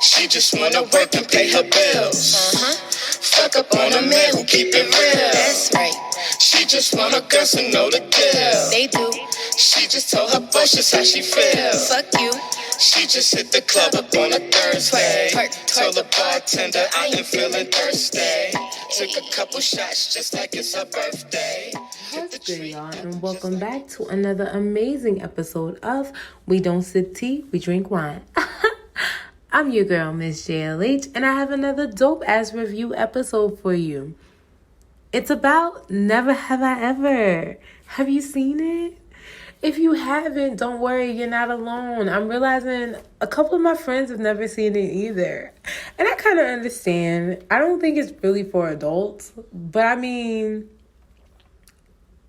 She just wanna work and pay her bills. Fuck up on a man who keep it real. That's right. She just want a girl to know the deal. They do. She just told her boss just how she feel. Fuck you. She just hit the club up on a Thursday. Twerk, twerk, Told the bartender I ain't feeling thirsty. Took a couple shots just like it's her birthday. What's good, y'all, and welcome back to another amazing episode of We Don't Sip Tea, We Drink Wine. I'm your girl, Miss JLH, and I have another dope-ass review episode for you. It's about Never Have I Ever. Have you seen it? If you haven't, don't worry, you're not alone. I'm realizing a couple of my friends have never seen it either. And I kind of understand. I don't think it's really for adults, but I mean,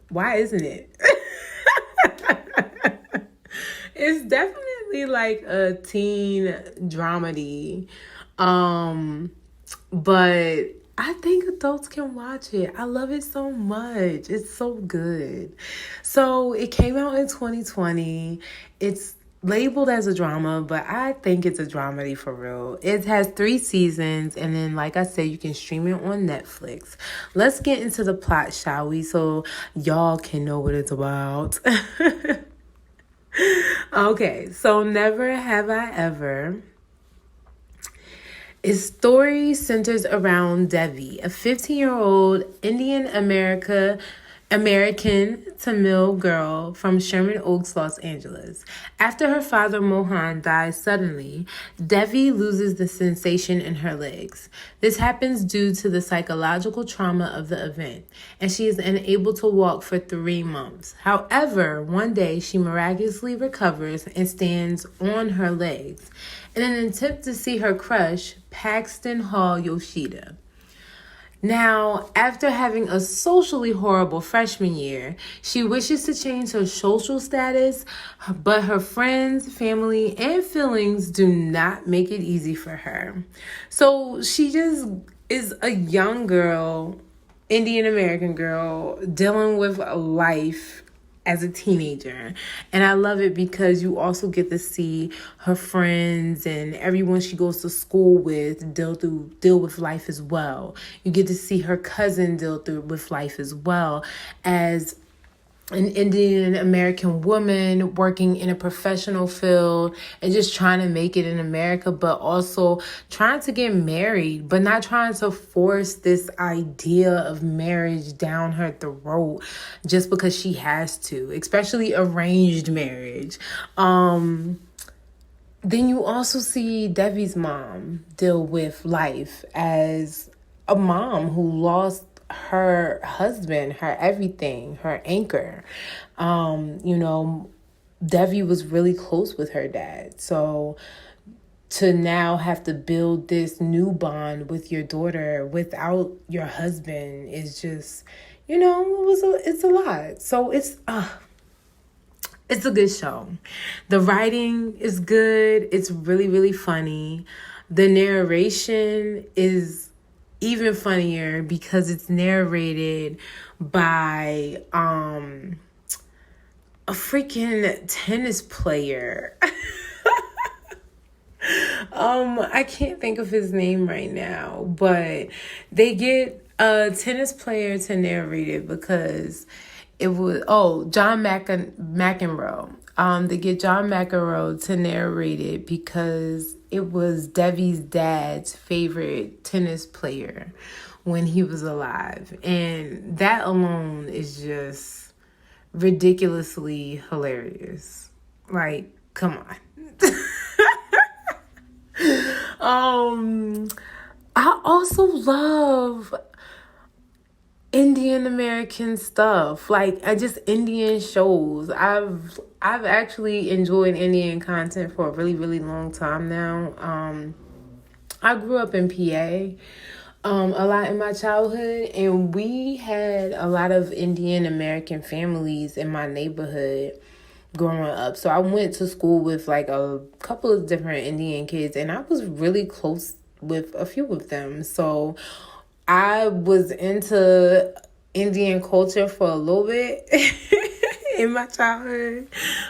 why isn't it? It's definitely like a teen dramedy. But I think adults can watch it. I love it so much. It's so good. So it came out in 2020. It's labeled as a drama, but I think it's a dramedy for real. It has 3 seasons, and then, like I said, you can stream it on Netflix. Let's get into the plot, shall we? So y'all can know what it's about. Okay, so Never Have I Ever. Its story centers around Devi, a 15-year-old Indian American Tamil girl from Sherman Oaks, Los Angeles. After her father Mohan dies suddenly, Devi loses the sensation in her legs. This happens due to the psychological trauma of the event, and she is unable to walk for 3 months. However, one day she miraculously recovers and stands on her legs in an attempt to see her crush, Paxton Hall Yoshida. Now, after having a socially horrible freshman year, she wishes to change her social status, but her friends, family, and feelings do not make it easy for her. So she just is a young girl, Indian American girl, dealing with life as a teenager. And I love it because you also get to see her friends and everyone she goes to school with deal with life as well. You get to see her cousin deal with life as well as an Indian American woman working in a professional field and just trying to make it in America, but also trying to get married, but not trying to force this idea of marriage down her throat just because she has to, especially arranged marriage. Then you also see Devi's mom deal with life as a mom who lost her husband, her everything, her anchor. Devi was really close with her dad. So to now have to build this new bond with your daughter without your husband is just, it's a lot. So it's a good show. The writing is good. It's really, really funny. The narration is even funnier because it's narrated by a freaking tennis player. I can't think of his name right now, but they get a tennis player to narrate it because it was John McEnroe. They get John McEnroe to narrate it because it was Devi's dad's favorite tennis player when he was alive. And that alone is just ridiculously hilarious. Like, come on. I also love Indian American stuff, like just Indian shows. I've actually enjoyed Indian content for a really, really long time now. I grew up in PA a lot in my childhood, and we had a lot of Indian American families in my neighborhood growing up. So I went to school with like a couple of different Indian kids, and I was really close with a few of them. So I was into Indian culture for a little bit in my childhood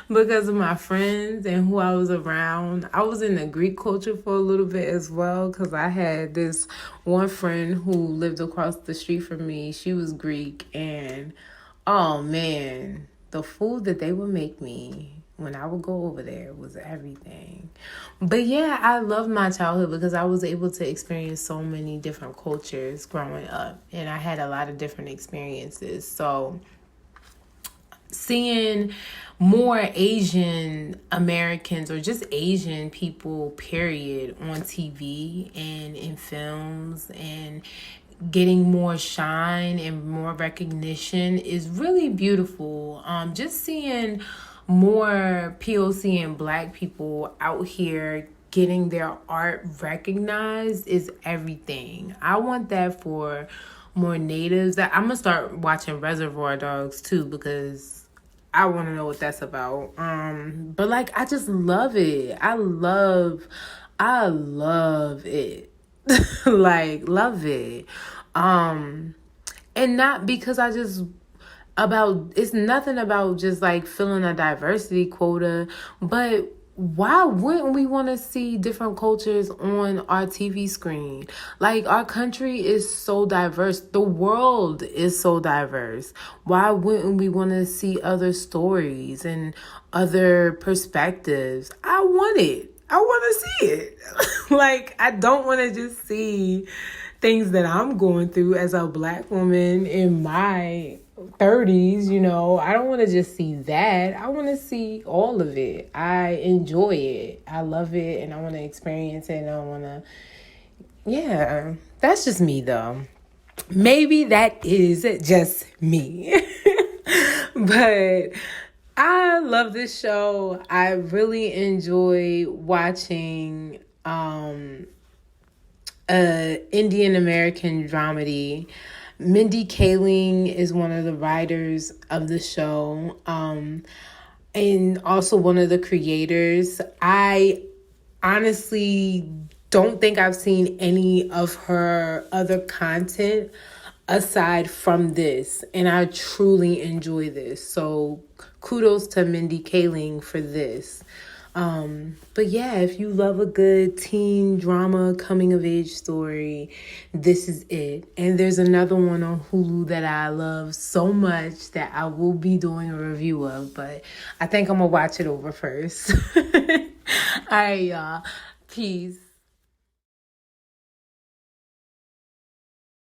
because of my friends and who I was around. I was in the Greek culture for a little bit as well because I had this one friend who lived across the street from me. She was Greek, and oh man, the food that they would make me when I would go over there was everything. But yeah, I love my childhood because I was able to experience so many different cultures growing up, and I had a lot of different experiences. So seeing more Asian Americans or just Asian people, period, on TV and in films and getting more shine and more recognition is really beautiful. Just seeing more POC and Black people out here getting their art recognized is everything. I want that for more natives. That I'm gonna start watching Reservoir Dogs too because I want to know what that's about. But like I just love it. I love it. Like love it. And not because it's nothing about just like filling a diversity quota, but why wouldn't we want to see different cultures on our TV screen? Like, our country is so diverse. The world is so diverse. Why wouldn't we want to see other stories and other perspectives? I want it. I want to see it. Like, I don't want to just see things that I'm going through as a Black woman in my 30s, you know. I don't want to just see that. I want to see all of it. I enjoy it. I love it, and I want to experience it, and I want to, yeah. That's just me, though. Maybe that is just me. But I love this show. I really enjoy watching Indian American dramedy. Mindy Kaling is one of the writers of the show, and also one of the creators. I honestly don't think I've seen any of her other content aside from this, and I truly enjoy this. So kudos to Mindy Kaling for this. But yeah, if you love a good teen drama coming of age story, this is it. And there's another one on Hulu that I love so much that I will be doing a review of, but I think I'm gonna watch it over first. All right, y'all. Peace.